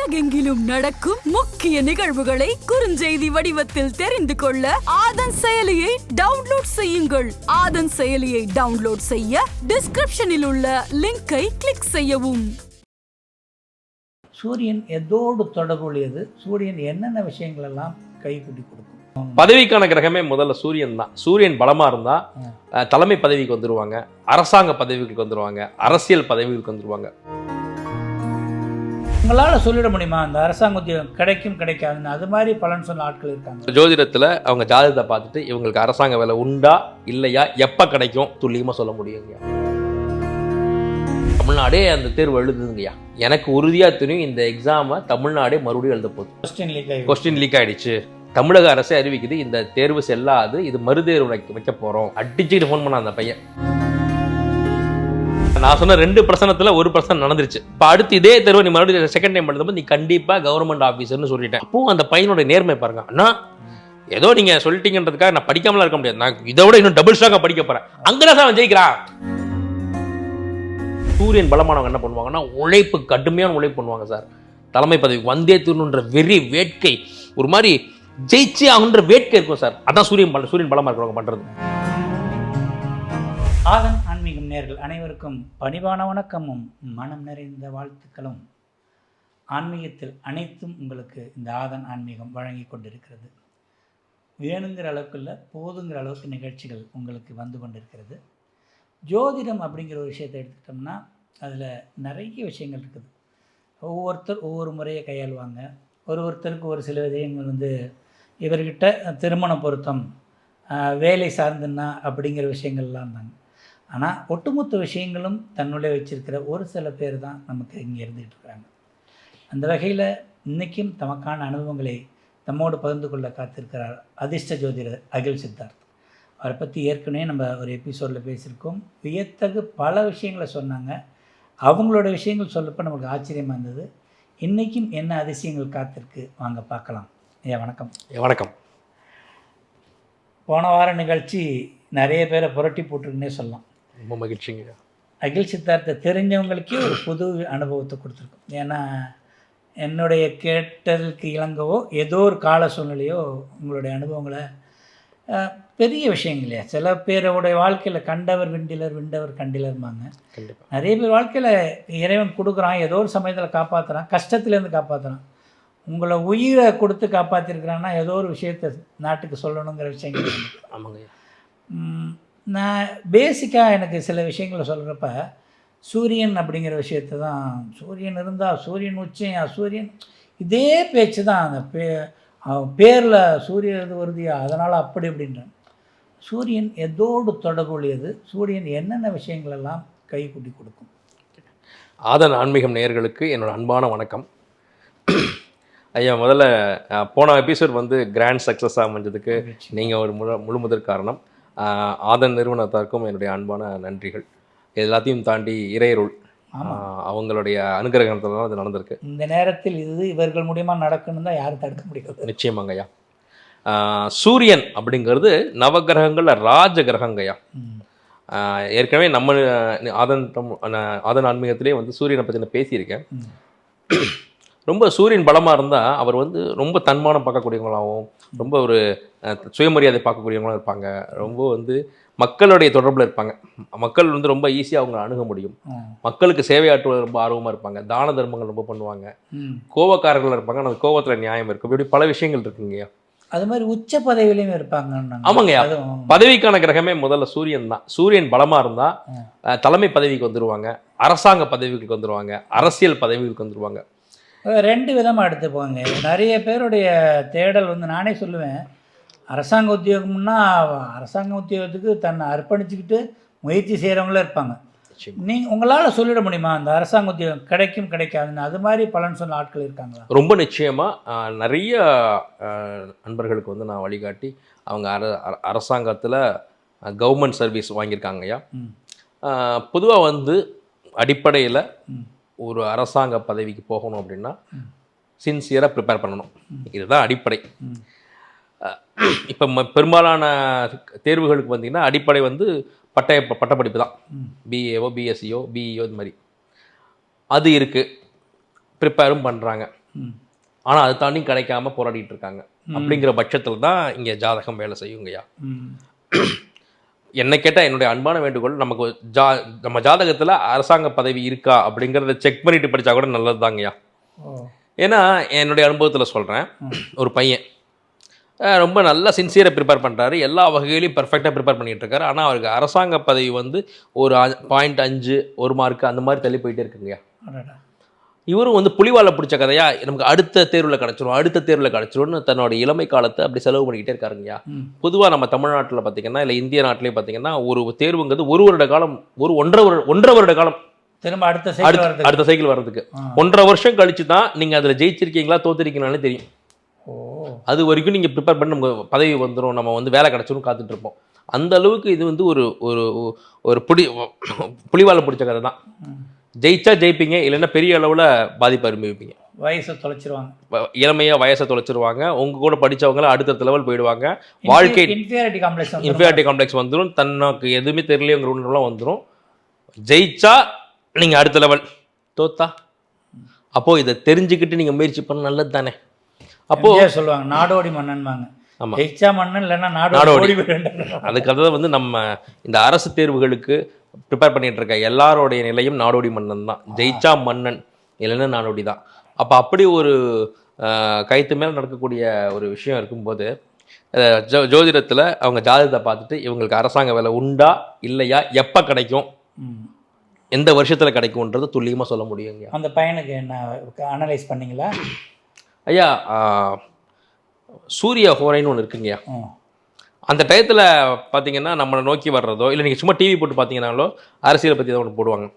உலகெங்கிலும் நடக்கும் முக்கிய நிகழ்வுகளை குறுஞ்செய்தி வடிவத்தில் தெரிந்து கொள்ள ஆதன் செயலியை டவுன்லோட் செய்யுங்கள். ஆதன் செயலியை டவுன்லோட் செய்ய டிஸ்கிரிப்ஷனில் உள்ள லிங்கை கிளிக் செய்யவும். சூரியன் எதோடு தொடர்புடையது? சூரியன் என்னென்ன விஷயங்கள் எல்லாம் கைக்கூட்டி கொடுக்கும்? பதவிக்கான கிரகமே முதல்ல சூரியன் தான். சூரியன் பலமா இருந்தா தலைமை பதவிக்கு வந்துருவாங்க, அரசாங்க பதவிகளுக்கு வந்துருவாங்க, அரசியல் பதவிகளுக்கு வந்துருவாங்க. உங்களால் சொல்லிட முடியுமா அந்த அரசாங்க உத்தியோகம் கிடைக்கும் கிடைக்காதுன்னு? அது மாதிரி பலன் சொன்ன ஆட்கள் இருக்காங்க. ஜோதிடத்துல அவங்க ஜாதகத்தை பார்த்துட்டு இவங்களுக்கு அரசாங்க வேலை உண்டா இல்லையா, எப்ப கிடைக்கும் துல்லியமா சொல்ல முடியுங்க. தமிழ்நாடே அந்த தேர்வு எழுதுதுங்கய்யா. எனக்கு உறுதியா தெரியும் இந்த எக்ஸாமை தமிழ்நாடே மறுபடியும் எழுத போகுது. கொஸ்டின் லீக் ஆயிடுச்சு. தமிழக அரசே அறிவிக்குது இந்த தேர்வு செல்லாது, இது மறுதேர்வு வைக்க போறோம். அடிச்சுட்டு ஃபோன் பண்ண அந்த பையன். நான் சொன்ன 2% 1% நடந்துருச்சு. இப்போ அடுத்து இதே தேர்வு நீ மறுபடியும் செகண்ட் டைம் பண்ணும்போது நீ கண்டிப்பா கவர்மெண்ட் ஆஃபீஸர்னு சொல்லிட்டேன். அப்போ அந்த பையனோட நேர்மை பாருங்க. அண்ணா ஏதோ நீங்க சொல்லிட்டீங்கன்றதுக்காக நான் படிக்காமலாம் இருக்க முடியாது, நான் இதை விட இன்னும் டபுள் ஸ்ட்ராங்கா படிக்க போறேன். அங்கதான் அவன் ஜெயிக்கிறான். சூரியன் பலமானவங்க என்ன பண்ணுவாங்கன்னா உழைப்பு, கடுமையான உழைப்பு பண்ணுவாங்க சார். தலைமை பதவி வந்தே தீரணுன்ற வெறி, வேட்கை, ஒரு மாதிரி ஜெயிச்சு ஆகுன்ற வேட்கை இருக்கும் சார். அதான் சூரியன் பலமா இருக்கிறவங்க பண்றது. ஆதன் ஆன்மீகம் நேயர்கள் அனைவருக்கும் பணிவான வணக்கமும் மனம் நிறைந்த வாழ்த்துக்களும். ஆன்மீகத்தில் அனைத்தும் உங்களுக்கு இந்த ஆதன் ஆன்மீகம் வழங்கி கொண்டிருக்கிறது. வேணுங்கிற அளவுக்கு இல்லை, போதுங்கிற அளவுக்கு நிகழ்ச்சிகள் உங்களுக்கு வந்து கொண்டிருக்கிறது. ஜோதிடம் அப்படிங்கிற ஒரு விஷயத்தை எடுத்துக்கிட்டோம்னா அதில் நிறைய விஷயங்கள் இருக்குது. ஒவ்வொருத்தர் ஒவ்வொரு முறையை கையாளுவாங்க. ஒருத்தருக்கு ஒரு சில விஷயங்கள் இவர்கிட்ட திருமண பொருத்தம், வேலை சார்ந்துன்னா அப்படிங்கிற விஷயங்கள்லாம் தாங்க. ஆனால் ஒட்டுமொத்த விஷயங்களும் தன்னுள்ளே வச்சிருக்கிற ஒரு சில பேர் தான் நமக்கு இங்கே இருந்துகிட்டு இருக்கிறாங்க. அந்த வகையில் இன்றைக்கும் தமக்கான அனுபவங்களை தம்மோடு பகிர்ந்து கொள்ள காத்திருக்கிறார் அதிர்ஷ்ட ஜோதிடர் அகில் சித்தார்த். அவரை பற்றி ஏற்கனவே நம்ம ஒரு எபிசோடில் பேசியிருக்கோம். வியத்தகு பல விஷயங்களை சொன்னாங்க. அவங்களோட விஷயங்கள் சொல்லப்போ நமக்கு ஆச்சரியமாக இருந்தது. இன்றைக்கும் என்ன அதிசயங்கள் காத்திருக்கு, வாங்க பார்க்கலாம். ஐயா வணக்கம். வணக்கம். போன வார நிகழ்ச்சி நிறைய பேரை புரட்டி போட்டிருக்குன்னே சொல்லலாம். ரொம்ப மகிழ்ச்சிங்க. அகில் சித்தார்த்தை தெரிஞ்சவங்களுக்கே ஒரு புது அனுபவத்தை கொடுத்துருக்கோம். ஏன்னா என்னுடைய கேட்டலுக்கு இளங்கவோ ஏதோ ஒரு கால சூழ்நிலையோ உங்களுடைய அனுபவங்களை பெரிய விஷயங்கள் இல்லையா. சில பேரோடைய வாழ்க்கையில் கண்டவர் விண்டிலர், விண்டவர் கண்டிலர்மாங்க. நிறைய பேர் வாழ்க்கையில் இறைவன் கொடுக்குறான், ஏதோ ஒரு சமயத்தில் காப்பாற்றுறான், கஷ்டத்துலேருந்து காப்பாற்றுறான். உங்களை உயிரை கொடுத்து காப்பாற்றிருக்கிறான்னா ஏதோ ஒரு விஷயத்தை நாட்டுக்கு சொல்லணுங்கிற விஷயங்கள். ஆமாங்க. நான் பேசிக்காக எனக்கு சில விஷயங்களை சொல்கிறப்ப சூரியன் அப்படிங்கிற விஷயத்தை தான், சூரியன் இருந்தால் சூரியன் உச்சம், சூரியன் இதே பேச்சு தான். அந்த பேரில் சூரியன் இது வருதியா, அதனால் அப்படி அப்படின்றான். சூரியன் எதோடு தொடர்புடையது? சூரியன் என்னென்ன விஷயங்களெல்லாம் கைக்கூட்டி கொடுக்கும்? ஆதன் ஆன்மீகம் நேயர்களுக்கு என்னோட அன்பான வணக்கம். ஐயா, முதல்ல போன எபிசோட் கிராண்ட் சக்ஸஸாக அமைஞ்சதுக்கு நீங்கள் ஒரு முழு முதற் காரணம். ஆதன் நிறுவனத்தாருக்கும் என்னுடைய அன்பான நன்றிகள். எல்லாத்தையும் தாண்டி இறையருள், அவங்களுடைய அனுகிரகத்தில் தான் அது நடந்திருக்கு. இந்த நேரத்தில் இது இவர்கள் மூலியமாக நடக்கணும் தான் யாரும் தடுக்க முடியாது. நிச்சயமாங்கய்யா. சூரியன் அப்படிங்கிறது நவகிரகங்களில் ராஜ கிரகங்கய்யா. ஏற்கனவே நம்ம ஆதன் ஆன்மீகத்திலே சூரியனை பற்றி நான் பேசியிருக்கேன். ரொம்ப சூரியன் பலமாக இருந்தால் அவர் ரொம்ப தன்மானம் பார்க்கக்கூடியவங்களாகவும், ரொம்ப ஒரு சுயமரியாதை பார்க்கக்கூடியவங்களாம் இருப்பாங்க. ரொம்ப மக்களுடைய தொடர்பில் இருப்பாங்க. மக்கள் ரொம்ப ஈஸியாக அவங்க அணுக முடியும். மக்களுக்கு சேவையாற்றுவது ரொம்ப ஆர்வமாக இருப்பாங்க. தான தர்மங்கள் ரொம்ப பண்ணுவாங்க. கோபக்காரர்கள் இருப்பாங்க, அந்த கோபத்தில் நியாயம் இருக்கும். இப்படி பல விஷயங்கள் இருக்குங்கய்யா. அது மாதிரி உச்ச பதவியிலையும் இருப்பாங்க. ஆமாங்கய்யா. பதவிக்கான கிரகமே முதல்ல சூரியன் தான். சூரியன் பலமா இருந்தா தலைமை பதவிக்கு வந்துருவாங்க, அரசாங்க பதவிகளுக்கு வந்துருவாங்க, அரசியல் பதவிகளுக்கு வந்துருவாங்க. 2 விதமாக எடுத்துப்போங்க. நிறைய பேருடைய தேடல் நானே சொல்லுவேன், அரசாங்க உத்தியோகம்னா அரசாங்க உத்தியோகத்துக்கு தன்னை அர்ப்பணிச்சுக்கிட்டு முயற்சி செய்கிறவங்களே இருப்பாங்க. உங்களால் சொல்லிட முடியுமா அந்த அரசாங்க உத்தியோகம் கிடைக்கும் கிடைக்காதுன்னு? அது மாதிரி பலன் சொன்ன ஆட்கள் இருக்காங்களா? ரொம்ப நிச்சயமாக நிறைய நண்பர்களுக்கு நான் வழிகாட்டி அவங்க அரசாங்கத்தில் கவர்மெண்ட் சர்வீஸ் வாங்கியிருக்காங்கய்யா. பொதுவாக அடிப்படையில் ஒரு அரசாங்க பதவிக்கு போகணும் அப்படின்னா சின்சியராக ப்ரிப்பேர் பண்ணணும். இதுதான் அடிப்படை. இப்போ பெரும்பாலான தேர்வுகளுக்கு பார்த்தீங்கன்னா அடிப்படை பட்டப்படிப்பு தான். பிஏஓ, பிஎஸ்சியோ, பிஇஓ இது மாதிரி அது இருக்குது. ப்ரிப்பேரும் பண்ணுறாங்க. ஆனால் அதை தாண்டி கிடைக்காம போராடிட்டு இருக்காங்க. அப்படிங்கிற பட்சத்தில் தான் இங்கே ஜாதகம் வேலை செய்யுங்கய்யா. என்னை கேட்டால் என்னுடைய அன்பான வேண்டுகோள், நமக்கு நம்ம ஜாதகத்தில் அரசாங்க பதவி இருக்கா அப்படிங்கிறத செக் பண்ணிட்டு படித்தா கூட நல்லது தாங்கய்யா. ஏன்னா என்னுடைய அனுபவத்தில் சொல்கிறேன், ஒரு பையன் ரொம்ப நல்லா சின்சியராக ப்ரிப்பேர் பண்ணுறாரு, எல்லா வகையிலையும் பர்ஃபெக்டாக ப்ரிப்பேர் பண்ணிகிட்டு இருக்காரு. ஆனால் அவருக்கு அரசாங்க பதவி வந்து ஒரு 0.5 1 மார்க்கு அந்த மாதிரி தள்ளி போயிட்டே இருக்குங்கய்யா. இவரும் வந்து புலிவாலை பிடிச்ச கதையா, நமக்கு அடுத்த தேர்வில் கிடச்சிரும்னு தன்னோட இளமை காலத்தை அப்படி செலவு பண்ணிக்கிட்டே இருக்காருங்கய்யா. பொதுவாக நம்ம தமிழ்நாட்டில் பார்த்தீங்கன்னா, இல்லை இந்திய நாட்டிலே பார்த்தீங்கன்னா, ஒரு தேர்வுங்கிறது 1 வருட காலம், 1.5 வருட காலம், திரும்ப அடுத்த சைக்கிள் வர்றதுக்கு 1.5 வருஷம் கழிச்சு தான் நீங்கள் அதில் ஜெயிச்சிருக்கீங்களா தோத்துருக்கீங்களானே தெரியும். அது வரைக்கும் நீங்கள் ப்ரிப்பேர் பண்ணி நமக்கு பதவி வந்துடும், நம்ம வந்து வேலை கிடச்சிடும் காத்துட்டு இருப்போம். அந்த அளவுக்கு இது வந்து ஒரு புலிவாலை பிடிச்ச கதை தான். ஜெயிச்சா ஜெயிப்பீங்க, இல்லைன்னா பெரிய அளவில் பாதிப்பு அனுபவிப்பீங்க. வயசை தொலைச்சிருவாங்க, இளமையாக வயசை தொலைச்சிருவாங்க. உங்க கூட படித்தவங்கள அடுத்த லெவல் போயிடுவாங்க. வாழ்க்கை இன்ஃபீரியாரிட்டி காம்ப்ளெக்ஸ் வந்துடும், தனக்கு எதுவுமே தெரியலையோங்கிற உணர்வுலாம் வந்துடும். ஜெயிச்சா நீங்கள் அடுத்த லெவல், தோத்தா அப்போது இதை தெரிஞ்சுக்கிட்டு நீங்கள் முயற்சி பண்ண நல்லது தானே. அப்போது சொல்லுவாங்க நாடோடி மன்னன்பாங்க. ஆமாம், ஜெயிச்சா மன்னன், இல்லைன்னா நாடோடி. அதுக்காக வந்து நம்ம இந்த அரசு தேர்வுகளுக்கு ப்ரிப்பேர் பண்ணிட்டு இருக்க எல்லாரோடைய நிலையும் நாடோடி மன்னன் தான். ஜெயிச்சா மன்னன், இல்லைன்னா நாடோடி தான். அப்போ அப்படி ஒரு கைத்து மேலே நடக்கக்கூடிய ஒரு விஷயம் இருக்கும்போது, ஜோதிடத்தில் அவங்க ஜாதகத்தை பார்த்துட்டு இவங்களுக்கு அரசாங்க வேலை உண்டா இல்லையா, எப்போ கிடைக்கும், எந்த வருஷத்தில் கிடைக்கும்ன்றது துல்லியமாக சொல்ல முடியுங்க. அந்த பையனுக்கு என்ன அனலைஸ் பண்ணீங்களா ஐயா? சூரிய ஹோரைன்னு ஒன்று இருக்குங்கய்யா. அந்த டயத்தில் பார்த்தீங்கன்னா நம்மளை நோக்கி வர்றதோ, இல்லை நீங்கள் சும்மா டிவி போட்டு பார்த்தீங்கன்னாலோ அரசியலை பற்றி தான் ஒன்று போடுவாங்க.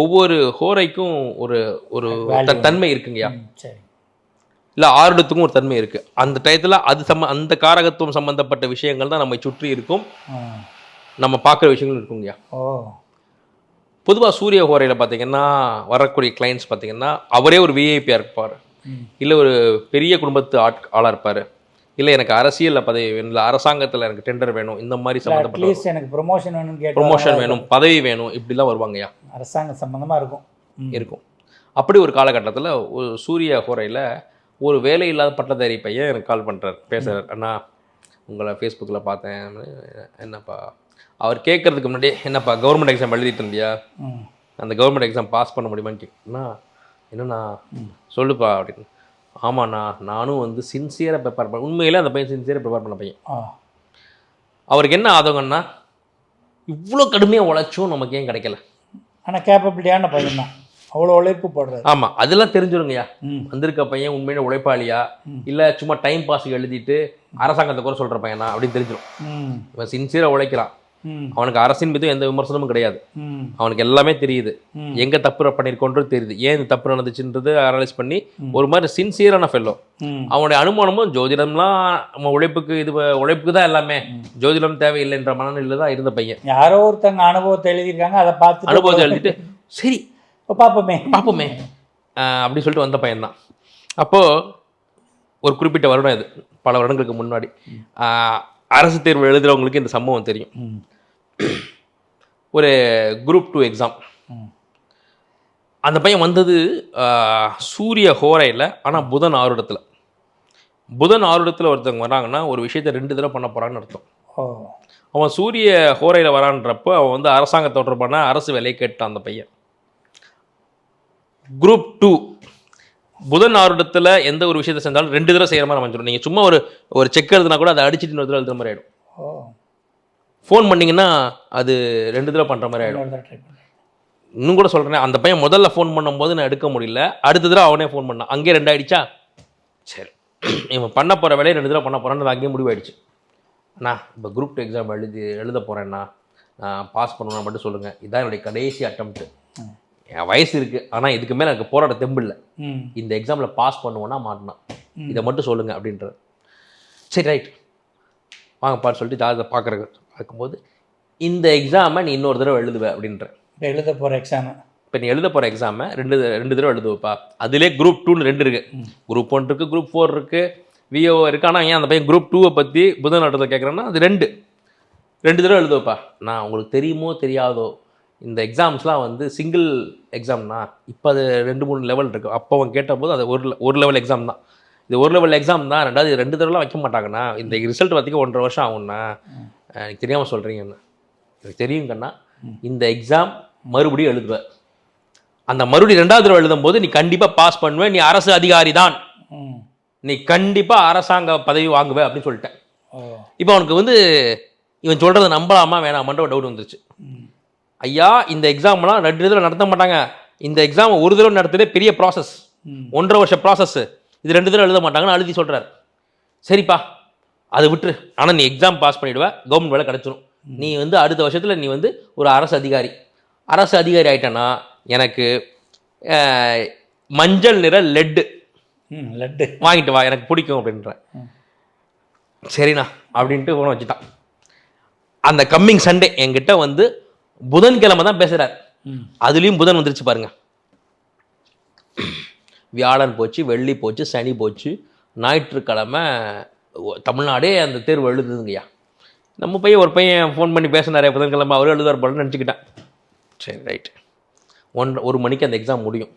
ஒவ்வொரு ஹோரைக்கும் ஒரு ஒரு தன்மை இருக்குங்கய்யா. இல்லை ஆருடத்துக்கும் ஒரு தன்மை இருக்குது. அந்த டயத்தில் அது அந்த காரகத்துவம் சம்மந்தப்பட்ட விஷயங்கள் தான் நம்மை சுற்றி இருக்கும், நம்ம பார்க்குற விஷயங்கள் இருக்குங்கய்யா. பொதுவாக சூரிய ஹோரையில் பார்த்தீங்கன்னா வரக்கூடிய கிளைண்ட்ஸ் பார்த்தீங்கன்னா அவரே ஒரு விஐபியாக இருப்பார், இல்லை ஒரு பெரிய குடும்பத்து ஆளாக இருப்பார், இல்லை எனக்கு அரசியலில் பதவி வேணும், இல்லை அரசாங்கத்தில் எனக்கு டெண்டர் வேணும், இந்த மாதிரி சம்மந்தப்பட்ட எனக்கு ப்ரொமோஷன் வேணும், பதவி வேணும், இப்படிலாம் வருவாங்கய்யா. அரசாங்க சம்மந்தமாக இருக்கும். அப்படி ஒரு காலகட்டத்தில் ஒரு சூரிய ஹோரையில் ஒரு வேலை இல்லாத பட்டதாரி பையன் எனக்கு கால் பண்ணுறார், பேசுகிறார். அண்ணா உங்களை ஃபேஸ்புக்கில் பார்த்தேன். என்னப்பா அவர் கேட்குறதுக்கு முன்னாடி, என்னப்பா கவர்மெண்ட் எக்ஸாம் எழுதிட்டு இருந்தியா, அந்த கவர்மெண்ட் எக்ஸாம் பாஸ் பண்ண முடியுமான்னு கேட்குறேன்னா, என்னண்ணா சொல்லுப்பா அப்படின்னு. ஆமாண்ணா, நானும் வந்து சின்சியராக ப்ரிப்பேர் பண்ண, உண்மையிலே அந்த பையன் சின்சியராக ப்ரிப்பேர் பண்ண பையன். அவருக்கு என்ன ஆதங்கன்னா, இவ்வளோ கடுமையாக உழைச்சும் நமக்கு ஏன் கிடைக்கல. ஆனால் கேப்பபிலிட்டியான பையன் தான், அவ்வளோ உழைப்பு போடுறது. ஆமாம், அதெல்லாம் தெரிஞ்சிருங்கய்யா. வந்திருக்க பையன் உண்மையிலே உழைப்பாளியா, இல்லை சும்மா டைம் பாஸுக்கு எழுதிட்டு அரசாங்கத்தை கூட சொல்கிற பையனா அப்படின்னு தெரிஞ்சிடும். இவன் சின்சியராக உழைக்கிறான், அவனுக்கு அரசின் மீது எந்த விமர்சனமும் கிடையாது, அவனுக்கு எல்லாமே தெரியுது, எங்க தப்பு பண்ணிருக்கோன்றது தெரியுது, ஏன் இந்த தப்பு நடந்துச்சுன்றது அனலைஸ் பண்ணி ஒரு மாதிரி சின்சியரான ஃபெல்லோ. அவனுடைய அனுமானமும் ஜோதிடம்லாம் நம்ம உழைப்புக்கு தான் எல்லாமே, ஜோதிடம் தேவையில்லைன்ற மனநிலையில தான் இருந்த பையன். யாரோ ஒருத்தங்க அனுபவத்தை எழுதியிருக்காங்க, அதை பார்த்து அனுபவத்தை எழுதிட்டு சரி பார்ப்போமே அப்படி சொல்லிட்டு வந்த பையன் தான். அப்போ ஒரு குறிப்பிட்ட வருடம், இது பல வருடங்களுக்கு முன்னாடி, அரசு தேர்வு எழுதுறவங்களுக்கு இந்த சம்பவம் தெரியும். ஒரு குரூப் 2 எக்ஸாம், அந்த பையன் வந்தது சூரிய ஹோரையில், ஆனால் புதன் ஆருடத்தில். ஒருத்தவங்க வராங்கன்னா ஒரு விஷயத்தை 2 தடவை பண்ண போகிறான்னு அர்த்தம். அவன் சூரிய ஹோரையில் வரான்றப்போ அவன் வந்து அரசாங்க தொடர்பான அரசு வேலையை கேட்டான் அந்த பையன். குரூப் 2 புதன் ஆருடத்தில் எந்த ஒரு விஷயத்தை செஞ்சாலும் 2 தடவை செய்கிற மாதிரி அமைஞ்சிடும். நீங்கள் சும்மா ஒரு செக் எழுதுனா கூட அதை அடிச்சுட்டு இன்னொரு தடவை எழுதுற மாதிரி ஆகிடும். ஃபோன் பண்ணிங்கன்னா அது 2 தடவை பண்ணுற மாதிரி ஆகிடும். இன்னும் கூட சொல்கிறேன், அந்த பையன் முதல்ல ஃபோன் பண்ணும்போது நான் எடுக்க முடியல, அடுத்த தடவை அவனே ஃபோன் பண்ணான், அங்கேயே 2 ஆகிடுச்சா. சரி, இவன் பண்ண போகிற வேலையை 2 தடவை பண்ண போகிறான்னு அங்கேயே முடிவாயிடுச்சு. அண்ணா இப்போ குரூப் 2 எக்ஸாம் எழுத போகிறேன்னா நான் பாஸ் பண்ணணும்னா மட்டும் சொல்லுங்கள், இதுதான் என்னுடைய கடைசி அட்டம்ப்ட்டு, என் வயசு இருக்குது, ஆனால் இதுக்கு மேலே எனக்கு போராட தெம்பு இல்லை, இந்த எக்ஸாமில் பாஸ் பண்ணுவோன்னா மாட்டினா, இதை மட்டும் சொல்லுங்கள் அப்படின்றது. சரி ரைட் வாங்கப்பான்னு சொல்லிட்டு ஜாதகத்தை பார்க்கும்போது, இந்த எக்ஸாமை நீ இன்னொரு தடவை எழுதுவேன் அப்படின்ற. எழுத போகிற எக்ஸாமு இப்போ நீ எழுத போகிற எக்ஸாமை 2 தடவை எழுதுவப்பா. அதிலே குரூப் 2ன்னு 2 இருக்குது, குரூப் 1 இருக்குது, குரூப் 4 இருக்குது, விஓ இருக்குது. ஆனால் ஏன் அந்த பையன் குரூப் 2 பற்றி புதன் ஆட்டத்தை கேட்குறேன்னா, அது 2 தடவை எழுதுவப்பா. நான் உங்களுக்கு தெரியுமோ தெரியாதோ, இந்த எக்ஸாம்ஸ்லாம் வந்து சிங்கிள் எக்ஸாம்னா இப்போ அது 2-3 லெவல் இருக்குது. அப்போ அவன் கேட்டபோது அது ஒரு லெவல் எக்ஸாம் தான். இது ஒரு லெவல் எக்ஸாம் தான். ரெண்டாவது 2 தடவைலாம் வைக்க மாட்டாங்கண்ணா. இந்த ரிசல்ட் பார்த்திங்க 1.5 வருஷம் ஆகும்ண்ணா. எனக்கு தெரியாமல் சொல்கிறீங்கண்ணா. எனக்கு தெரியுங்கண்ணா. இந்த எக்ஸாம் மறுபடியும் எழுதுவேன். அந்த மறுபடியும் 2வது தடவை எழுதும்போது நீ கண்டிப்பாக பாஸ் பண்ணுவேன், நீ அரசு அதிகாரி தான், நீ கண்டிப்பாக அரசாங்க பதவி வாங்குவே அப்படின்னு சொல்லிட்டேன். இப்போ அவனுக்கு வந்து இவன் சொல்கிறத நம்பலாமா வேணாமான்ற ஒரு டவுட் வந்துருச்சு. ஐயா இந்த எக்ஸாம்லாம் 2 தடவை நடத்த மாட்டாங்க. இந்த எக்ஸாம் ஒரு தடவை நடத்துறதே பெரிய ப்ராசஸ், 1.5 வருஷ ப்ராசஸ். இது 2 தடவை எழுத மாட்டாங்கன்னு அழுதி சொல்கிறார். சரிப்பா அதை விட்டுரு, ஆனால் நீ எக்ஸாம் பாஸ் பண்ணிவிடுவ, கவர்மெண்ட் வேலை கிடச்சிரும். நீ வந்து அடுத்த வருஷத்தில் நீ வந்து ஒரு அரசு அதிகாரி ஆகிட்டேன்னா எனக்கு மஞ்சள் நிற லெட்டு வாங்கிட்டு வா, எனக்கு பிடிக்கும் அப்படின்றேன். சரிண்ணா அப்படின்ட்டு ஃபோனை வச்சுட்டான். அந்த கம்மிங் சண்டே என்கிட்ட வந்து புதன்கிழமை தான் பேசுகிறார். அதுலேயும் புதன் வந்துருச்சு பாருங்க. வியாழன் போச்சு, வெள்ளி போச்சு, சனி போச்சு, ஞாயிற்றுக்கிழமை தமிழ்நாடே அந்த தேர்வு எழுதுதுங்கய்யா. நம்ம பையன் ஒரு பையன் ஃபோன் பண்ணி பேசினாரே புதன்கிழமை, அவரும் எழுதுவார் போலன்னு நினச்சிக்கிட்டேன். சரி ரைட்டு. 1 மணிக்கு அந்த எக்ஸாம் முடியும்.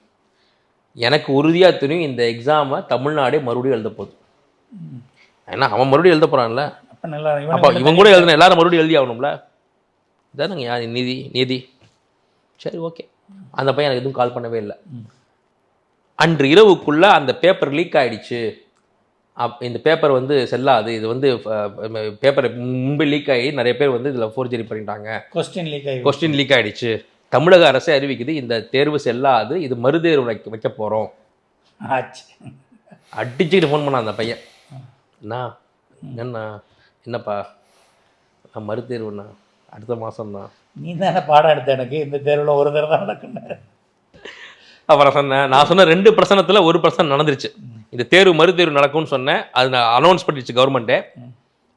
எனக்கு உறுதியாக தெரியும் இந்த எக்ஸாமை தமிழ்நாடே மறுபடியும் எழுத போகுது. ஏன்னா அவன் மறுபடியும் எழுத போகிறான்ல, அப்போ இவன் கூட எழுதுன எல்லாரும் மறுபடியும் எழுதி ஆகணும்ல. இதானுங்க யார் நீதி. சரி ஓகே. அந்த பையன் எனக்கு எதுவும் கால் பண்ணவே இல்லை. அன்று இரவுக்குள்ளே அந்த பேப்பர் லீக் ஆகிடுச்சு. இந்த பேப்பர் வந்து செல்லாது, இது வந்து பேப்பர் முன்பே லீக் ஆகி நிறைய பேர் வந்து இதில் ஃபோர்ஜரி பண்ணிட்டாங்க, கொஸ்டின் லீக் ஆகிடுச்சு, தமிழக அரசே அறிவிக்குது இந்த தேர்வு செல்லாது, இது மறுதேர்வு வைக்க போகிறோம். அடிச்சுக்கிட்டு ஃபோன் பண்ணான் அந்த பையன். என்னப்பா நான் மறுதேர்வுண்ணா அடுத்த மாதம்தான். நீ தானே பாடம் எடுத்த எனக்கு இந்த தேர்வில் ஒரு தடவை தான் நடக்குன்னு. அப்புறம் சொன்னேன், நான் சொன்ன 2 பிரசனத்தில் 1 பிரசனம் நடந்துருச்சு. இந்த தேர்வு மறுதேர்வு நடக்கும்னு சொன்னேன், அது நான் அனௌன்ஸ் பண்ணிடுச்சு கவர்மெண்ட்டே.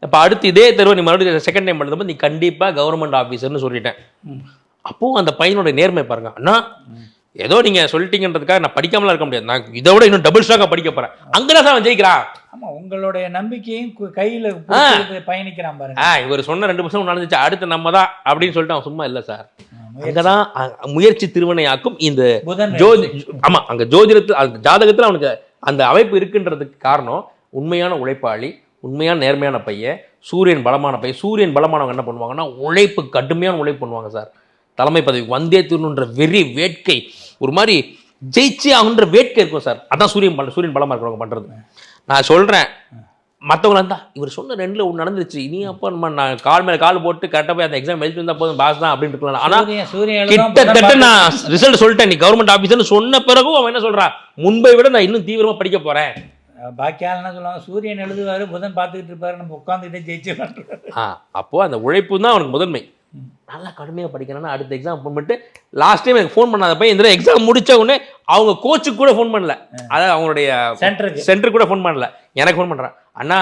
இப்போ அடுத்து இதே தேர்வு நீ மறுபடியும் செகண்ட் டைம் பண்ணும்போது நீ கண்டிப்பாக கவர்மெண்ட் ஆஃபீஸர்னு சொல்லிட்டேன். அப்போது அந்த பையனோட நேர்மை பாருங்க. அண்ணா ஏதோ நீங்கள் சொல்லிட்டீங்கன்றதுக்காக நான் படிக்காமலாம் இருக்க முடியாது, நான் இதை விட இன்னும் டபுள் ஸ்ட்ராங்காக படிக்க போகிறேன். அங்கே தான் அவன் ஜெயிக்கிறான். ஆமாம், உங்களுடைய நம்பிக்கையும் கையில் பயணிக்கிறான் பாருங்க. இவர் சொன்ன 2% நடந்துச்சு, அடுத்து நம்ம தான் அப்படின்னு சொல்லிட்டு அவன் சும்மா இல்லை சார். அங்கதான் முயற்சி திருவினையாக்கும் இந்த ஆமா அங்க ஜோதிடத்தில் அந்த ஜாதகத்தில் அவனுக்கு அந்த அமைப்பு இருக்குன்றதுக்கு காரணம் உண்மையான உழைப்பாளி, உண்மையான நேர்மையான பையன், சூரியன் பலமான பையன். சூரியன் பலமானவங்க என்ன பண்ணுவாங்கன்னா உழைப்பு, கடுமையான உழைப்பு பண்ணுவாங்க சார். தலைமை பதவி வந்தே தீரணுன்ற வெறி, வேட்கை, ஒரு மாதிரி ஜெயிச்சு ஆகுன்ற வேட்கை இருக்கும் சார். அதான் சூரியன் பலமாக இருக்கிறவங்க பண்ணுறது. நான் சொல்கிறேன், மற்றவங்க இருந்தால் இவர் சொன்ன 2ல் 1 நடந்துருச்சு, இனி அப்போ நம்ம நான் கால் மேலே கால் போட்டு கரெக்டாக போய் அந்த எக்ஸாம் எழுதி வந்தால் போதும் பாஸ் தான் அப்படின்னு இருக்கலாம். ஆனால் கிட்டத்தட்ட நான் ரிசல்ட் சொல்லிட்டேன், நீ கவர்மெண்ட் ஆஃபீஸர்னு சொன்ன பிறகும் அவன் என்ன சொல்கிறான், முன்பை விட நான் இன்னும் தீவிரமாக படிக்க போகிறேன். பாக்கியால் என்ன சொல்லுவாங்க, சூரியன் எழுதுவார், புதன் பார்த்துக்கிட்டு இருப்பாரு, நம்ம உட்காந்துக்கிட்டே ஜெயிச்சு பண்ணுறோம். அப்போது அந்த உழைப்பு தான் அவனுக்கு முதன்மை. நல்லா கடுமையாக படிக்கணும்னா அடுத்த எக்ஸாம் ஃபோன் பண்ணிட்டு லாஸ்ட் டைம் எனக்கு ஃபோன் பண்ணாத பையன் இந்த எக்ஸாம் முடிச்ச உடனே அவங்க கோச்சுக்கு கூட ஃபோன் பண்ணல, அதாவது அவங்களுடைய சென்டருக்கு கூட ஃபோன் பண்ணல, எனக்கு ஃபோன் பண்ணுறேன். அண்ணா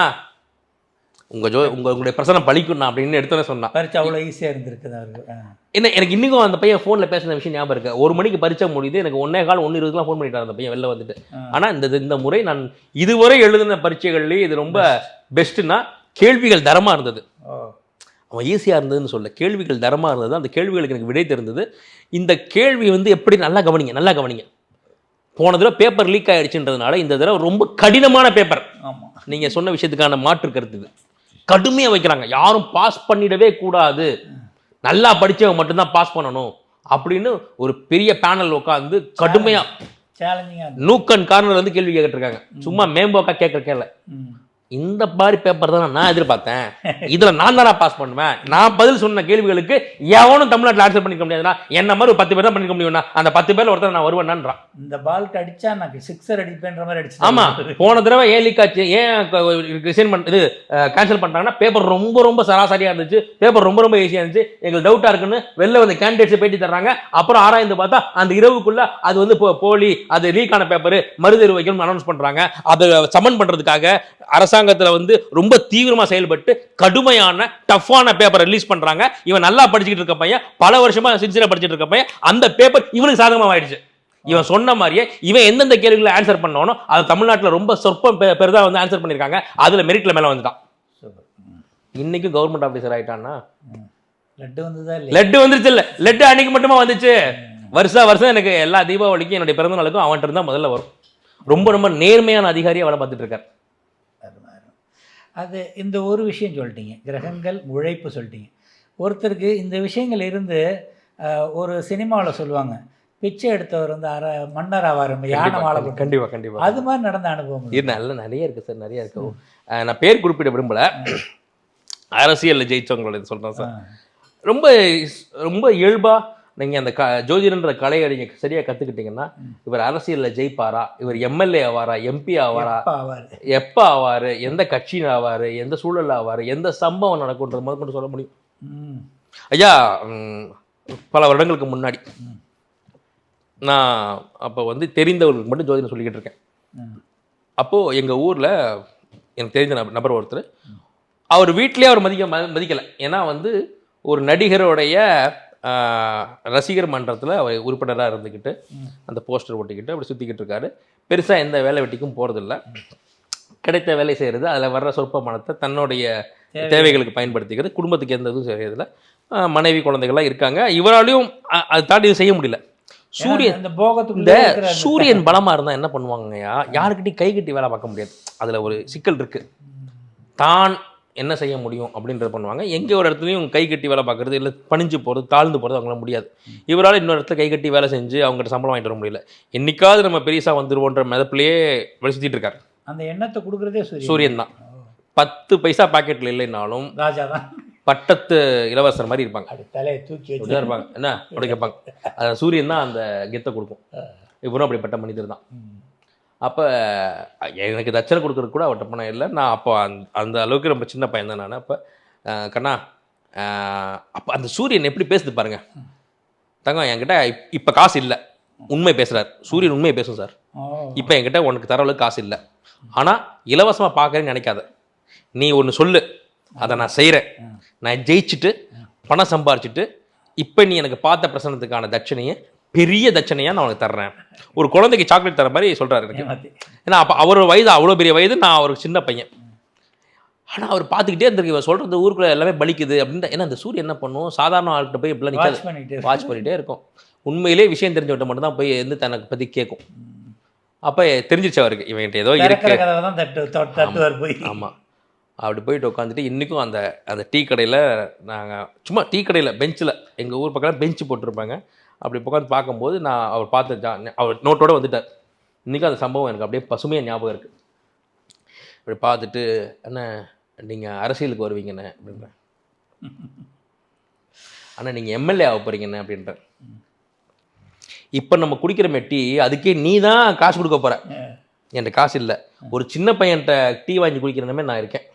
உங்களுடைய பிரச்சனை பழிக்கணும் அப்படின்னு எடுத்தோன்னே சொன்னான். பரிச்சை அவ்வளோ ஈஸியாக இருந்திருக்குது அவருக்கு. என்ன எனக்கு இன்னும் அந்த பையன் ஃபோனில் பேசுன விஷயம் ஞாபகம் இருக்கு. 1 மணிக்கு பரிச்சை முடியுது, எனக்கு 1:15 ஃபோன் பண்ணிட்டார் அந்த பையன் வெளில வந்துட்டு. ஆனால் இந்த முறை நான் இதுவரை எழுதின பரீட்சைகள்லேயே இது ரொம்ப பெஸ்ட்டுன்னா கேள்விகள் தரமாக இருந்தது. அவன் ஈஸியாக இருந்ததுன்னு சொல்ல, கேள்விகள் தரமாக இருந்தது. அந்த கேள்விகளுக்கு எனக்கு விடை தெரிந்தது. இந்த கேள்வி வந்து எப்படி நல்லா கவனிங்க. போன தடவை பேப்பர் லீக் ஆகிடுச்சுன்றதுனால இந்த தடவை ரொம்ப கடினமான பேப்பர். ஆமாம், நீங்கள் சொன்ன விஷயத்துக்கான மாற்று கருத்து இது. கடுமையாக வைக்கிறாங்க, யாரும் பாஸ் பண்ணிடவே கூடாது, நல்லா படித்தவங்க மட்டும்தான் பாஸ் பண்ணணும் அப்படின்னு ஒரு பெரிய பேனல் உட்காந்து கடுமையாக நூக்கன் கார்னர் வந்து கேள்வி கேட்டுருக்காங்க. சும்மா மேம்போக்கா கேட்கல. இந்த மாதிரி பேப்பர் தான் நான் எதிர்பார்த்தேன். இதில் நான் தானே பாஸ் பண்ணுவேன். நான் பதில் சொன்ன கேள்விகளுக்கு எவனும் தமிழ்நாட்டில் ஆன்சர் பண்ணிக்க முடியாதுன்னா என்ன மாதிரி ஒரு 10 பேர் தான் பண்ணிக்க முடியும்னா அந்த 10 பேரில் ஒருத்தர் நான் வருவேன்னான்றான். இந்த பால்க்கு அடிச்சா நான் 6 அடிப்பேன்ற மாதிரி அடிச்சு. ஆமாம், போன தடவை ஏன் லீக் ஆச்சு, ஏன் ரிசைன் இது கேன்சல் பண்ணுறாங்கன்னா பேப்பர் ரொம்ப சராசரியாக இருந்துச்சு, பேப்பர் ரொம்ப ஈஸியாக இருந்துச்சு, எங்களுக்கு டவுட்டாக இருக்குன்னு வெளில வந்து கேண்டிடேட்ஸை பேட்டி தர்றாங்க. அப்புறம் ஆராய்ந்து பார்த்தா அந்த இரவுக்குள்ள அது வந்து போலி, அது லீக் ஆன பேப்பர், மறுதேர்வு வைக்கணும்னு அனௌன்ஸ் பண்ணுறாங்க. அதை சமன் பண்ணுறதுக்காக அரசாங்கத்தில் வந்து ரொம்ப தீவிரமாக செயல்பட்டு கடுமையான டஃப்பான பேப்பரை ரிலீஸ் பண்றாங்க. இவன் நல்லா படிச்சுக்கிட்டு இருக்க பையன், பல வருஷமா சின்சியரா படிச்சுட்டு இருக்க பையன், அந்த பேப்பர் இவனுக்கு சாதகமாக ஆயிடுச்சு. இவன் சொன்ன மாதிரியே இவன் எந்தெந்த கேள்விகளை ஆன்சர் பண்ணணும் அது தமிழ்நாட்டில் ரொம்ப சொற்பம் பேர் தான் வந்து ஆன்சர் பண்ணியிருக்காங்க. அதுல மெரிட்ல மேல வந்துட்டான். இன்னைக்கு கவர்மெண்ட் ஆஃபீஸர் ஆயிட்டான்னா லட்டு வந்ததா இல்லை? லட்டு வந்துருச்சு. இல்லை, லட்டு அன்னைக்கு மட்டுமா வந்துச்சு? வருஷம் எனக்கு எல்லா தீபாவளிக்கும் என்னுடைய பிறந்த நாளுக்கும் அவன்கிட்ட இருந்தால் முதல்ல வரும். ரொம்ப ரொம்ப நேர்மையான அதிகாரியாக வேலை பார்த்துட்டு இருக்கார். அது இந்த ஒரு விஷயம் சொல்லிட்டீங்க, கிரகங்கள் உழைப்பு சொல்லிட்டீங்க. ஒருத்தருக்கு இந்த விஷயங்கள் இருந்து ஒரு சினிமாவில் சொல்லுவாங்க, பிச்சை எடுத்தவர் வந்து மன்னர் ஆவார், யானை மாலை. கண்டிப்பாக அது மாதிரி நடந்த அனுபவம் இது நிறைய இருக்குது சார், நிறைய இருக்கு. நான் பேர் குறிப்பிட விரும்பலை, அரசியலில் ஜெயிச்சவங்களோட சொல்கிறேன் சார். ரொம்ப ரொம்ப இயல்பாக நீங்கள் அந்த ஜோதிடன்ற கலையை நீங்கள் சரியாக கற்றுக்கிட்டீங்கன்னா, இவர் அரசியலில் ஜெயிப்பாரா, இவர் எம்எல்ஏ ஆவாரா, எம்பி ஆவாரா, எப்போ ஆவார், எந்த கட்சியில் ஆவார், எந்த சூழலில் ஆவார், எந்த சம்பவம் நடக்கும்ன்றது முதல் கொண்டு சொல்ல முடியும். ஐயா, பல வருடங்களுக்கு முன்னாடி நான் அப்போ வந்து தெரிந்தவர்களுக்கு மட்டும் ஜோதிடம் சொல்லிக்கிட்டு இருக்கேன். அப்போது எங்கள் ஊரில் எனக்கு தெரிஞ்ச நபர் ஒருத்தர், அவர் வீட்டிலே அவர் மதிக்கலை. ஏன்னா வந்து ஒரு நடிகருடைய ரசிகர் மன்றத்தில் அவர் உறுப்பினராக இருந்துக்கிட்டு அந்த போஸ்டர் ஒட்டிக்கிட்டு அப்படி சுற்றிக்கிட்டு இருக்காரு. பெருசாக எந்த வேலை வெட்டிக்கும் போகிறதில்ல, கிடைத்த வேலை செய்கிறது, அதில் வர்ற சொற்ப பணத்தை தன்னுடைய தேவைகளுக்கு பயன்படுத்திக்கிறது, குடும்பத்துக்கு எந்த இதுவும் செய்யறதில்ல. மனைவி குழந்தைகள்லாம் இருக்காங்க. இவராலையும் அதை தாண்டி இது செய்ய முடியல. சூரியன் பலமாக இருந்தால் என்ன பண்ணுவாங்கய்யா, யாருக்கிட்டையும் கை கட்டி வேலை பார்க்க முடியாது. அதில் ஒரு சிக்கல் இருக்குது. தான் என்ன செய்ய முடியும் அப்படின்றத பண்ணுவாங்க. எங்கே ஒரு இடத்துலையும் கை கட்டி வேலை பார்க்குறது, இல்லை பணிஞ்சு போகிறது, தாழ்ந்து போகிறது அவங்களால முடியாது. இவரால் இன்னொரு இடத்துல கை கட்டி வேலை செஞ்சு அவங்ககிட்ட சம்பளம் வாங்கிட்டு வர முடியல. என்னைக்காவது நம்ம பெரியசாக வந்துருவோன்ற மிதப்பிலேயே வழி சுற்றிட்டு இருக்காரு. அந்த எண்ணத்தை கொடுக்குறதே சூரியன் தான். 10 பைசா பாக்கெட்டில் இல்லைனாலும் ராஜா தான், பட்டத்து இளவரசர் மாதிரி இருப்பாங்க. தலையை தூக்கி இருப்பாங்க, என்ன அப்படி கேட்பாங்க. அது சூரியன் தான் அந்த கெத்தை கொடுக்கும். இவரும் அப்படிப்பட்ட மனிதர் தான். அப்போ எனக்கு தட்சணை கொடுக்குறது கூட அவர்கிட்ட பணம் இல்லை. நான் அப்போ அந்த அளவுக்கு ரொம்ப சின்ன பையன் தான் நான். அப்போ கண்ணா, அப்போ அந்த சூரியன் எப்படி பேசுது பாருங்க. தங்கம், என்கிட்ட இப்போ காசு இல்லை, உண்மை பேசுகிறார் சூரியன், உண்மையை பேசும் சார். இப்போ என்கிட்ட உனக்கு தர அளவுக்கு காசு இல்லை, ஆனால் இலவசமாக பார்க்குறேன்னு நினைக்காத. நீ ஒன்று சொல்லு, அதை நான் செய்கிறேன். நான் ஜெயிச்சுட்டு பணம் சம்பாரிச்சுட்டு இப்போ நீ எனக்கு பார்த்த பிரசனத்துக்கான தட்சணையை, பெரிய தட்சணையாக நான் உனக்கு தர்றேன். ஒரு குழந்தைக்கு சாக்லேட் தர மாதிரி சொல்கிறாரு எனக்கு. ஏன்னா அப்போ அவர் வயது அவ்வளோ பெரிய வயது, நான் அவருக்கு சின்ன பையன். ஆனால் அவர் பார்த்துக்கிட்டே இருந்திருக்கு, இவர் சொல்கிறது ஊருக்குள்ளே எல்லாமே பலிக்குது அப்படின்னு. ஏன்னா அந்த சூரியன் என்ன பண்ணும், சாதாரண ஆள்கிட்ட போய் இப்படிலாம் நிற்காது, வாட்ச் பண்ணிகிட்டே இருக்கும். உண்மையிலே விஷயம் தெரிஞ்சவட்ட மட்டும் தான் போய் வந்து தனக்கு பற்றி கேட்கும். அப்போ தெரிஞ்சிச்சு அவருக்கு, இவன்கிட்ட ஏதோ இருக்கு. ஆமாம், அப்படி போயிட்டு உட்காந்துட்டு இன்றைக்கும் அந்த டீ கடையில், நாங்கள் சும்மா டீ கடையில் பெஞ்சில், எங்கள் ஊர் பக்கம் பெஞ்சு போட்டிருப்பாங்க, அப்படி உட்காந்து பார்க்கும்போது நான் அவர் பார்த்து அவர் நோட்டோடு வந்துட்டார். இன்றைக்கும் அந்த சம்பவம் எனக்கு அப்படியே பசுமையாக ஞாபகம் இருக்குது. இப்படி பார்த்துட்டு, அண்ணா நீங்கள் அரசியலுக்கு வருவீங்கண்ணே அப்படின்றேன். அண்ணா நீங்கள் எம்எல்ஏ ஆக போகிறீங்கண்ணே அப்படின்றேன். இப்போ நம்ம குடிக்கிற டீ, அதுக்கே நீ தான் காசு கொடுக்க போகிற, என்கிட்ட காசு இல்லை. ஒரு சின்ன பையன்கிட்ட டீ வாங்கி குடிக்கிறமே நான் இருக்கேன்.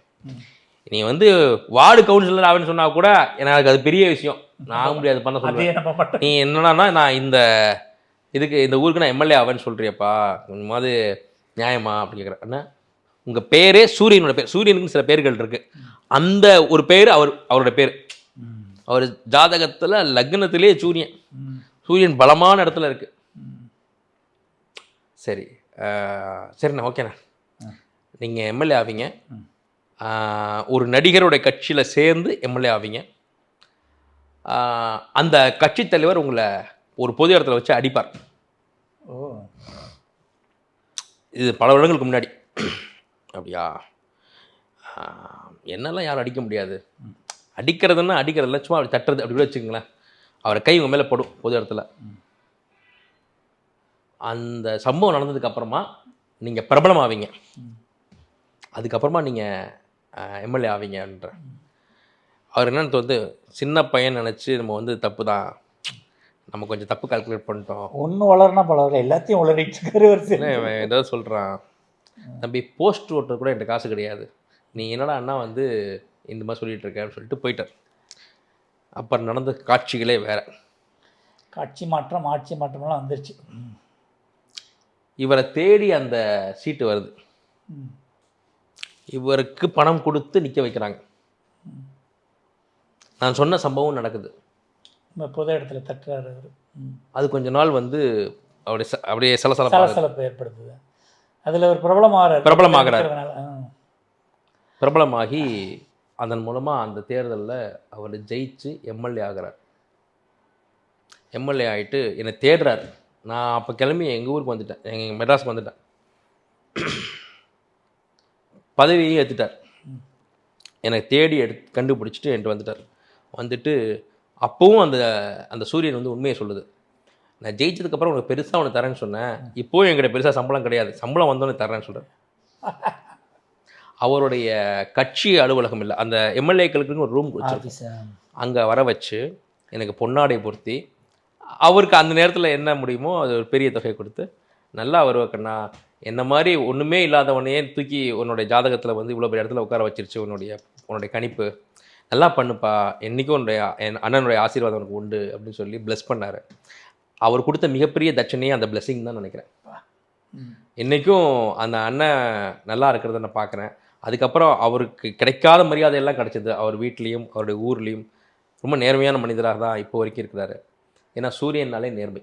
நீ வந்து வார்டு கவுன்சிலர் ஆகுன்னு சொன்னா கூட எனக்கு அது பெரிய விஷயம், நான் ஆக முடியாது, பண்ண சொல்லுவேன். நீ என்னன்னா, நான் இந்த ஊருக்கு நான் எம்எல்ஏ ஆவேன்னு சொல்றியப்பா, கொஞ்சமாவது நியாயமா அப்படின்னு கேட்குறேன். அண்ணா உங்கள் பேரே சூரியனோட பேர், சூரியனுக்கு சில பேர்கள் இருக்குது, அந்த ஒரு பேர் அவரோட பேர். அவர் ஜாதகத்தில் லக்னத்திலே சூரியன் பலமான இடத்துல இருக்குது. சரிண்ணா, ஓகேண்ணா, நீங்கள் எம்எல்ஏ ஆவீங்க, ஒரு நடிகரோட கட்சியில் சேர்ந்து எம்எல்ஏ ஆவீங்க. அந்த கட்சி தலைவர் உங்களை ஒரு பொது இடத்துல வச்சு அடிப்பார். இது பல வருடங்களுக்கு முன்னாடி. அப்படியா, என்னெல்லாம் யாரும் அடிக்க முடியாது, அடிக்கிறதுன்னா அடிக்கிறதில்ல, சும்மா அப்படி தட்டுறது அப்படி கூட வச்சுக்கோங்களேன். அவரை கை உங்கள் மேலே படும் பொது இடத்துல. அந்த சம்பவம் நடந்ததுக்கப்புறமா நீங்கள் பிரபலம் ஆவீங்க, அதுக்கப்புறமா நீங்கள் எம்எல்ஏ ஆவீங்கன்ற. அவர் என்னன்னு வந்து சின்ன பையன் நினச்சி நம்ம வந்து தப்பு தான், நம்ம கொஞ்சம் தப்பு கால்குலேட் பண்ணிட்டோம். ஒன்றும் வளரனா பல எல்லாத்தையும் வளரிட்டு ஏதோ சொல்கிறான், தம்பி போஸ்ட் ஓட்டர் கூட என்கிட்ட காசு கிடையாது, நீ என்னடா அண்ணா வந்து இந்த மாதிரி சொல்லிகிட்டு இருக்கேன்னு சொல்லிட்டு போயிட்டார். அப்புறம் நடந்த காட்சிகளே வேறு. ஆட்சி மாற்றம்லாம் வந்துருச்சு. இவரை தேடி அந்த சீட்டு வருது, இவருக்கு பணம் கொடுத்து நிற்க வைக்கிறாங்க. நான் சொன்ன சம்பவம் நடக்குது. பொது இடத்துல தட்டுறாரு. அது கொஞ்ச நாள் வந்து அப்படியே சலசலப்பு ஏற்படுத்துது. அதில் ஒரு பிரபலமாகிறார். பிரபலமாகி அதன் மூலமாக அந்த தேர்தலில் அவர் ஜெயிச்சு எம்எல்ஏ ஆகிறார். எம்எல்ஏ ஆகிட்டு என்னை தேடுறாரு. நான் அப்போ கிளம்பி எங்கள் ஊருக்கு வந்துட்டேன், எங்கள் மெட்ராஸ்க்கு வந்துட்டேன். பதவியை ஏற்றுட்டார். எனக்கு தேடி கண்டுபிடிச்சிட்டு என்கிட்ட வந்துட்டார். வந்துட்டு அப்போவும் அந்த சூரியன் வந்து உண்மையை சொல்லுது. நான் ஜெயிச்சதுக்கப்புறம் உனக்கு பெருசாக ஒன்று தரேன்னு சொன்னேன், இப்போவும் என்கிட்ட பெருசாக சம்பளம் கிடையாது, சம்பளம் வந்தோன்னே தரேன்னு சொல்கிறேன். அவருடைய கட்சி அலுவலகம் இல்லை, அந்த எம்எல்ஏக்களுக்குன்னு ஒரு ரூம் கொடுத்து அங்கே வர வச்சு எனக்கு பொன்னாடை பொருத்தி அவருக்கு அந்த நேரத்தில் என்ன முடியுமோ அது ஒரு பெரிய தொகை கொடுத்து, நல்லா வருவக்கண்ணா, என்ன மாதிரி ஒன்றுமே இல்லாதவனையே தூக்கி உன்னுடைய ஜாதகத்தில் வந்து இவ்வளோ பெரிய இடத்துல உட்கார வச்சிருச்சு உன்னுடைய கணிப்பு, நல்லா பண்ணுப்பா, என்றைக்கும் என் அண்ணனுடைய ஆசீர்வாதம் உனக்கு உண்டு அப்படின்னு சொல்லி ப்ளஸ் பண்ணார். அவர் கொடுத்த மிகப்பெரிய தட்சணையே அந்த பிளெஸிங் தான் நினைக்கிறேன். இன்றைக்கும் அந்த அண்ணன் நல்லா இருக்கிறத நான் பார்க்குறேன். அதுக்கப்புறம் அவருக்கு கிடைக்காத மரியாதையெல்லாம் கிடச்சிது. அவர் வீட்லேயும் அவருடைய ஊர்லேயும் ரொம்ப நேர்மையான மனிதராக தான் இப்போ வரைக்கும் இருக்கிறாரு. ஏன்னா சூரியனாலே நேர்மை.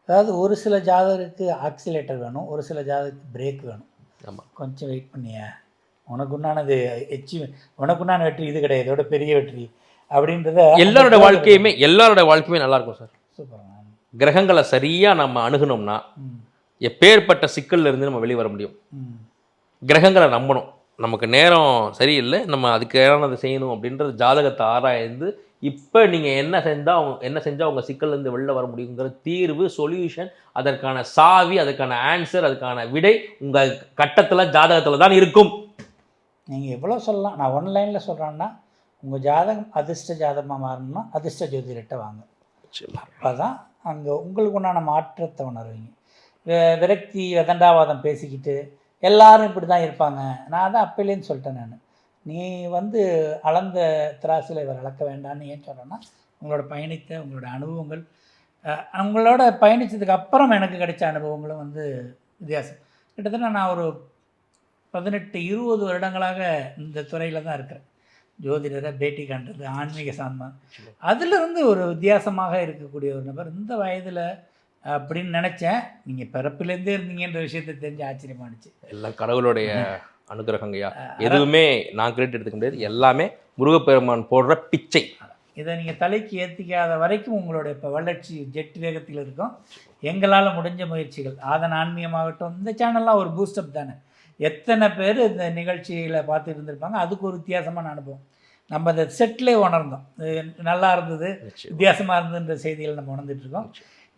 அதாவது ஒரு சில ஜாதகருக்கு ஆக்சிலேட்டர் வேணும், ஒரு சில ஜாதகருக்கு பிரேக் வேணும். ஆமாம், கொஞ்சம் வெயிட் பண்ணியா, உனக்குண்டானது உனக்குண்டான வெற்றி இது கிடையாது, இதோட பெரிய வெற்றி அப்படின்றத எல்லாரோட வாழ்க்கையுமே நல்லா இருக்கும் சார். சூப்பர். கிரகங்களை சரியாக நம்ம அணுகணும்னா எப்பேற்பட்ட சிக்கல்ல இருந்து நம்ம வெளியே வர முடியும். கிரகங்களை நம்பணும். நமக்கு நேரம் சரியில்லை, நம்ம அதுக்கானதை செய்யணும் அப்படின்றது ஜாதகத்தை ஆராய்ந்து இப்போ நீங்கள் என்ன செஞ்சால் உங்கள் சிக்கல்லேருந்து வெளில வர முடியுங்கிற தீர்வு, சொல்யூஷன், அதற்கான சாவி, அதுக்கான ஆன்சர், அதுக்கான விடை உங்கள் கட்டத்தில் ஜாதகத்தில் தான் இருக்கும். நீங்கள் எவ்வளோ சொல்லலாம். நான் ஒன்லைனில் சொல்கிறேன்னா, உங்கள் ஜாதகம் அதிர்ஷ்ட ஜாதகமாக மாறணும்னா அதிர்ஷ்ட ஜோதிடர்கிட்ட வாங்க. அப்போ தான் அங்கே உங்களுக்கு உண்டான மாற்றத்தை உணர்வீங்க. விரக்தி வதண்டாவாதம் பேசிக்கிட்டு எல்லாரும் இப்படி தான் இருப்பாங்க. நான் தான் அப்போலேன்னு சொல்லிட்டேன். நான் நீ வந்து அளந்த திராசில் இவர் அளக்க வேண்டான்னு ஏன் சொல்கிறேன்னா, உங்களோட உங்களோட அனுபவங்கள், உங்களோட பயணித்ததுக்கு அப்புறம் எனக்கு கிடைச்ச அனுபவங்களும் வந்து வித்தியாசம். கிட்டத்தட்ட நான் ஒரு 18-20 வருடங்களாக இந்த துறையில் தான் இருக்கிறேன். ஜோதிடரை பேட்டி காண்றது, ஆன்மீக சாந்தம், அதிலிருந்து ஒரு வித்தியாசமாக இருக்கக்கூடிய ஒரு நபர் இந்த வயதில் அப்படின்னு நினச்சேன். நீங்கள் பிறப்பிலேருந்தே இருந்தீங்கன்ற விஷயத்தை தெரிஞ்சு ஆச்சரியமானுச்சு. எல்லாம் கடவுளுடைய அனுகிரகங்கய்யா. எதுவுமே நான் கிரெடிட் எடுத்துக்க முடியாது, எல்லாமே முருகப்பெருமான் போடுற பிச்சை. இதை நீங்கள் தலைக்கு ஏற்றிக்காத வரைக்கும் உங்களுடைய இப்போ வளர்ச்சி ஜெட் வேகத்தில் இருக்கும். எங்களால் முடிஞ்ச முயற்சிகள், ஆதன் ஆன்மீகமாகட்டும், இந்த சேனல்லாம் ஒரு பூஸ்டப் தானே. எத்தனை பேர் இந்த நிகழ்ச்சியில் பார்த்து இருந்திருப்பாங்க. அதுக்கு ஒரு வித்தியாசமான அனுபவம். நம்ம அந்த செட்டிலே உணர்ந்தோம், நல்லா இருந்தது, வித்தியாசமாக இருந்ததுன்ற செய்திகள் நம்ம உணர்ந்துட்டுருக்கோம்.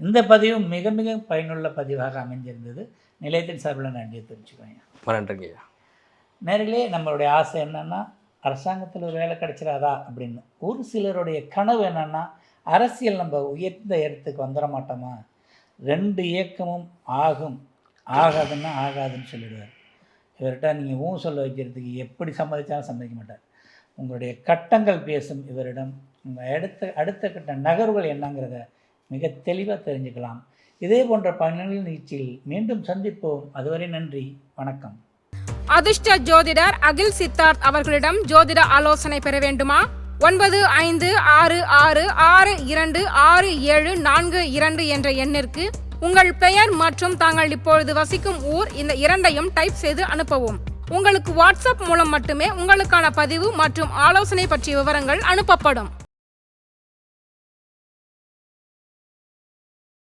இந்த பதிவு மிக மிக பயனுள்ள பதிவாக அமைஞ்சிருந்தது. நிலையத்தின் சார்பில் நன்றியை தெரிவிச்சுக்கோங்க. நன்றிங்கய்யா. நேரிலே நம்மளுடைய ஆசை என்னென்னா, அரசாங்கத்தில் ஒரு வேலை கிடைச்சிடாதா அப்படின்னு. ஒரு சிலருடைய கனவு என்னென்னா, அரசியல் நம்ம உயர்ந்த இடத்துக்கு வந்துட மாட்டோமா, 2 இயக்கமும் ஆகாதுன்னா ஆகாதுன்னு சொல்லிடுவார். இவர்கிட்ட நீங்கள் சொல்ல வைக்கிறதுக்கு எப்படி சம்மதித்தாலும் சம்மதிக்க மாட்டார். உங்களுடைய கட்டங்கள் பேசும் இவரிடம். உங்கள் அடுத்த கட்ட நகர்வுகள் என்னங்கிறத மிக தெளிவாக தெரிஞ்சுக்கலாம். இதே போன்ற பயனுள்ள நிகழ்ச்சியில் மீண்டும் சந்திப்போம். அதுவரை நன்றி, வணக்கம். அதிர்ஷ்ட ஜோதிடர் அகில் சித்தார்த் அவர்களிடம் ஜோதிட ஆலோசனை பெற வேண்டுமா? 9566626742 என்ற எண்ணிற்கு உங்கள் பெயர் மற்றும் தாங்கள் இப்பொழுது வசிக்கும் ஊர், இந்த 2ஐயும் டைப் செய்து அனுப்பவும். உங்களுக்கு வாட்ஸ்அப் மூலம் மட்டுமே உங்களுக்கான பதிவு மற்றும் ஆலோசனை பற்றிய விவரங்கள் அனுப்பப்படும்.